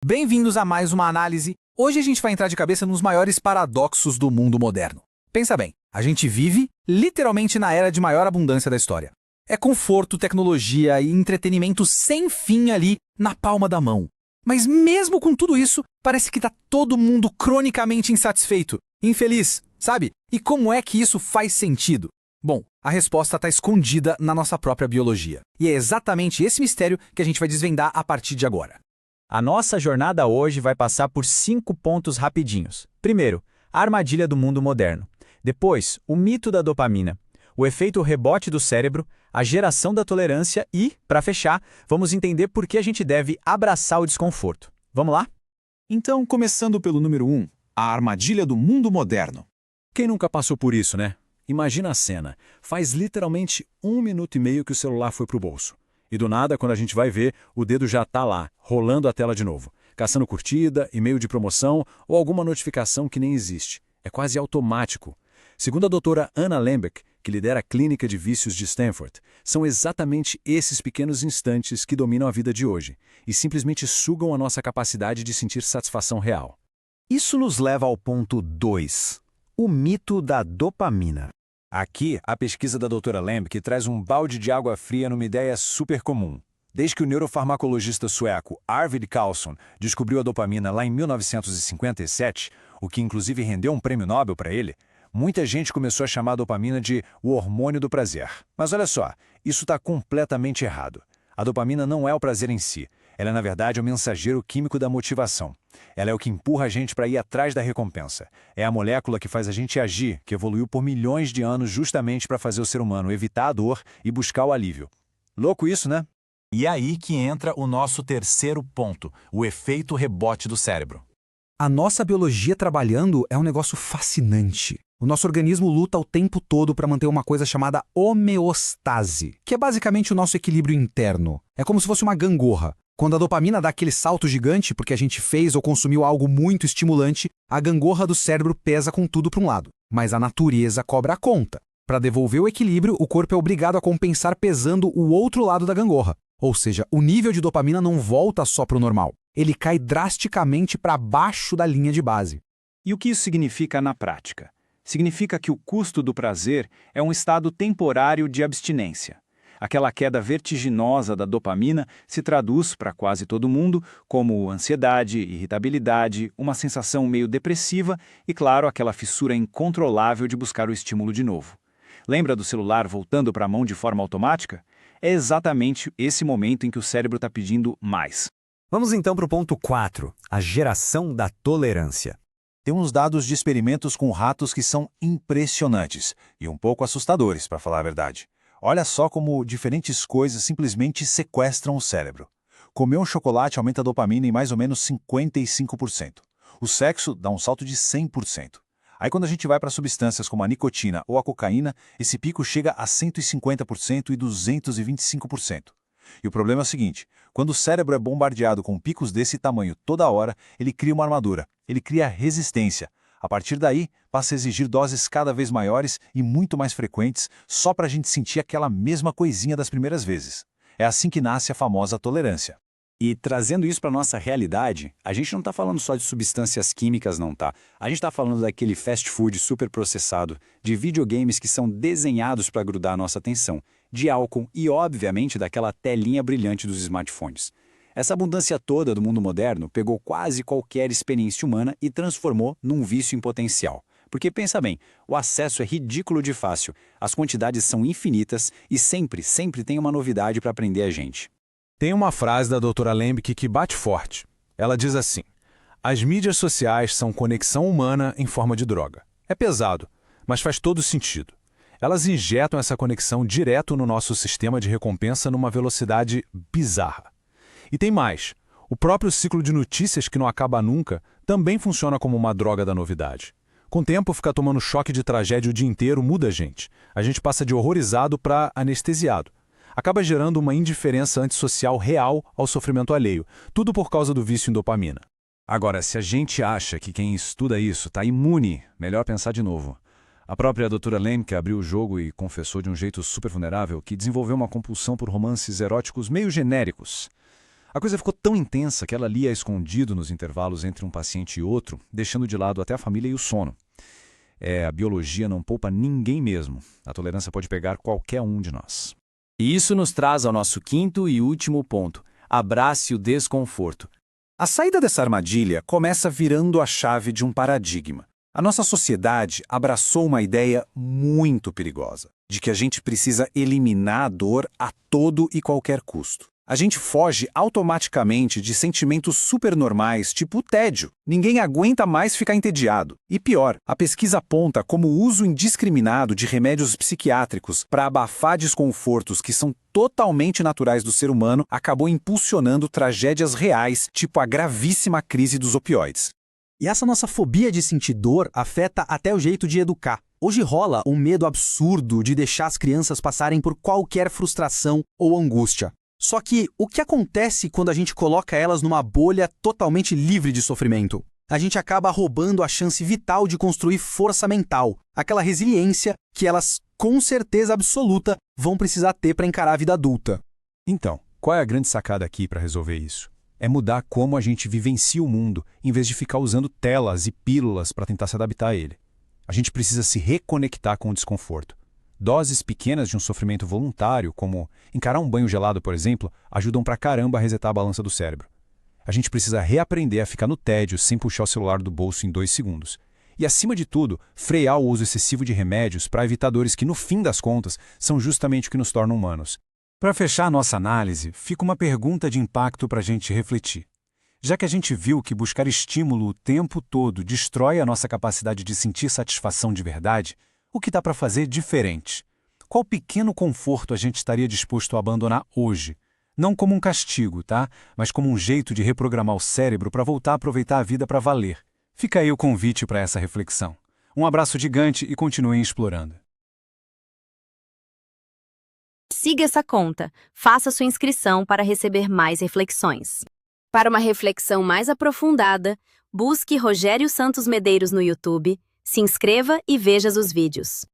Bem-vindos a mais uma análise. Hoje a gente vai entrar de cabeça nos maiores paradoxos do mundo moderno. Pensa bem, a gente vive literalmente na era de maior abundância da história. É conforto, tecnologia e entretenimento sem fim ali na palma da mão. Mas mesmo com tudo isso, parece que tá todo mundo cronicamente insatisfeito, infeliz, sabe? E como é que isso faz sentido? Bom, a resposta está escondida na nossa própria biologia. E é exatamente esse mistério que a gente vai desvendar a partir de agora. A nossa jornada hoje vai passar por 5 pontos rapidinhos. Primeiro, a armadilha do mundo moderno. Depois, o mito da dopamina. O efeito rebote do cérebro, a geração da tolerância e, para fechar, vamos entender por que a gente deve abraçar o desconforto. Vamos lá? Então, começando pelo número 1, a armadilha do mundo moderno. Quem nunca passou por isso, né? Imagina a cena. Faz literalmente 1 minuto e meio que o celular foi pro bolso. E do nada, quando a gente vai ver, o dedo já tá lá, rolando a tela de novo, caçando curtida, e-mail de promoção ou alguma notificação que nem existe. É quase automático. Segundo a doutora Anna Lembeck, que lidera a Clínica de Vícios de Stanford, são exatamente esses pequenos instantes que dominam a vida de hoje e simplesmente sugam a nossa capacidade de sentir satisfação real. Isso nos leva ao ponto 2, o mito da dopamina. Aqui, a pesquisa da doutora Lembeck traz um balde de água fria numa ideia super comum. Desde que o neurofarmacologista sueco Arvid Carlsson descobriu a dopamina lá em 1957, o que inclusive rendeu um prêmio Nobel para ele, muita gente começou a chamar a dopamina de o hormônio do prazer. Mas olha só, isso está completamente errado. A dopamina não é o prazer em si. Ela é, na verdade, o mensageiro químico da motivação. Ela é o que empurra a gente para ir atrás da recompensa. É a molécula que faz a gente agir, que evoluiu por milhões de anos justamente para fazer o ser humano evitar a dor e buscar o alívio. Louco isso, né? E aí que entra o nosso terceiro ponto, o efeito rebote do cérebro. A nossa biologia trabalhando é um negócio fascinante. O nosso organismo luta o tempo todo para manter uma coisa chamada homeostase, que é basicamente o nosso equilíbrio interno. É como se fosse uma gangorra. Quando a dopamina dá aquele salto gigante porque a gente fez ou consumiu algo muito estimulante, a gangorra do cérebro pesa com tudo para um lado. Mas a natureza cobra a conta. Para devolver o equilíbrio, o corpo é obrigado a compensar pesando o outro lado da gangorra. Ou seja, o nível de dopamina não volta só para o normal. Ele cai drasticamente para baixo da linha de base. E o que isso significa na prática? Significa que o custo do prazer é um estado temporário de abstinência. Aquela queda vertiginosa da dopamina se traduz, para quase todo mundo, como ansiedade, irritabilidade, uma sensação meio depressiva e, claro, aquela fissura incontrolável de buscar o estímulo de novo. Lembra do celular voltando para a mão de forma automática? É exatamente esse momento em que o cérebro está pedindo mais. Vamos então para o ponto 4, a geração da tolerância. Tem uns dados de experimentos com ratos que são impressionantes e um pouco assustadores, para falar a verdade. Olha só como diferentes coisas simplesmente sequestram o cérebro. Comer um chocolate aumenta a dopamina em mais ou menos 55%. O sexo dá um salto de 100%. Aí quando a gente vai para substâncias como a nicotina ou a cocaína, esse pico chega a 150% e 225%. E o problema é o seguinte, quando o cérebro é bombardeado com picos desse tamanho toda hora, ele cria uma armadura, ele cria resistência. A partir daí, passa a exigir doses cada vez maiores e muito mais frequentes só para a gente sentir aquela mesma coisinha das primeiras vezes. É assim que nasce a famosa tolerância. E trazendo isso para nossa realidade, a gente não está falando só de substâncias químicas, não tá? A gente está falando daquele fast food super processado, de videogames que são desenhados para grudar a nossa atenção, de álcool e, obviamente, daquela telinha brilhante dos smartphones. Essa abundância toda do mundo moderno pegou quase qualquer experiência humana e transformou num vício em potencial. Porque pensa bem, o acesso é ridículo de fácil, as quantidades são infinitas e sempre tem uma novidade para prender a gente. Tem uma frase da doutora Lembeck que bate forte. Ela diz assim: as mídias sociais são conexão humana em forma de droga. É pesado, mas faz todo sentido. Elas injetam essa conexão direto no nosso sistema de recompensa numa velocidade bizarra. E tem mais. O próprio ciclo de notícias que não acaba nunca também funciona como uma droga da novidade. Com o tempo, ficar tomando choque de tragédia o dia inteiro muda a gente. A gente passa de horrorizado para anestesiado. Acaba gerando uma indiferença antissocial real ao sofrimento alheio, tudo por causa do vício em dopamina. Agora, se a gente acha que quem estuda isso está imune, melhor pensar de novo. A própria doutora Lemke abriu o jogo e confessou de um jeito super vulnerável que desenvolveu uma compulsão por romances eróticos meio genéricos. A coisa ficou tão intensa que ela lia escondido nos intervalos entre um paciente e outro, deixando de lado até a família e o sono. A biologia não poupa ninguém mesmo. A tolerância pode pegar qualquer um de nós. E isso nos traz ao nosso quinto e último ponto: abrace o desconforto. A saída dessa armadilha começa virando a chave de um paradigma. A nossa sociedade abraçou uma ideia muito perigosa, de que a gente precisa eliminar a dor a todo e qualquer custo. A gente foge automaticamente de sentimentos supernormais, tipo o tédio. Ninguém aguenta mais ficar entediado. E pior, a pesquisa aponta como o uso indiscriminado de remédios psiquiátricos para abafar desconfortos que são totalmente naturais do ser humano acabou impulsionando tragédias reais, tipo a gravíssima crise dos opioides. E essa nossa fobia de sentir dor afeta até o jeito de educar. Hoje rola um medo absurdo de deixar as crianças passarem por qualquer frustração ou angústia. Só que o que acontece quando a gente coloca elas numa bolha totalmente livre de sofrimento? A gente acaba roubando a chance vital de construir força mental, aquela resiliência que elas, com certeza absoluta, vão precisar ter para encarar a vida adulta. Então, qual é a grande sacada aqui para resolver isso? É mudar como a gente vivencia o mundo, em vez de ficar usando telas e pílulas para tentar se adaptar a ele. A gente precisa se reconectar com o desconforto. Doses pequenas de um sofrimento voluntário, como encarar um banho gelado, por exemplo, ajudam pra caramba a resetar a balança do cérebro. A gente precisa reaprender a ficar no tédio sem puxar o celular do bolso em 2 segundos. E, acima de tudo, frear o uso excessivo de remédios para evitar dores que, no fim das contas, são justamente o que nos tornam humanos. Para fechar a nossa análise, fica uma pergunta de impacto para a gente refletir. Já que a gente viu que buscar estímulo o tempo todo destrói a nossa capacidade de sentir satisfação de verdade, o que dá para fazer diferente? Qual pequeno conforto a gente estaria disposto a abandonar hoje? Não como um castigo, tá? Mas como um jeito de reprogramar o cérebro para voltar a aproveitar a vida para valer. Fica aí o convite para essa reflexão. Um abraço gigante e continuem explorando. Siga essa conta, faça sua inscrição para receber mais reflexões. Para uma reflexão mais aprofundada, busque Rogério Santos Medeiros no YouTube, se inscreva e veja os vídeos.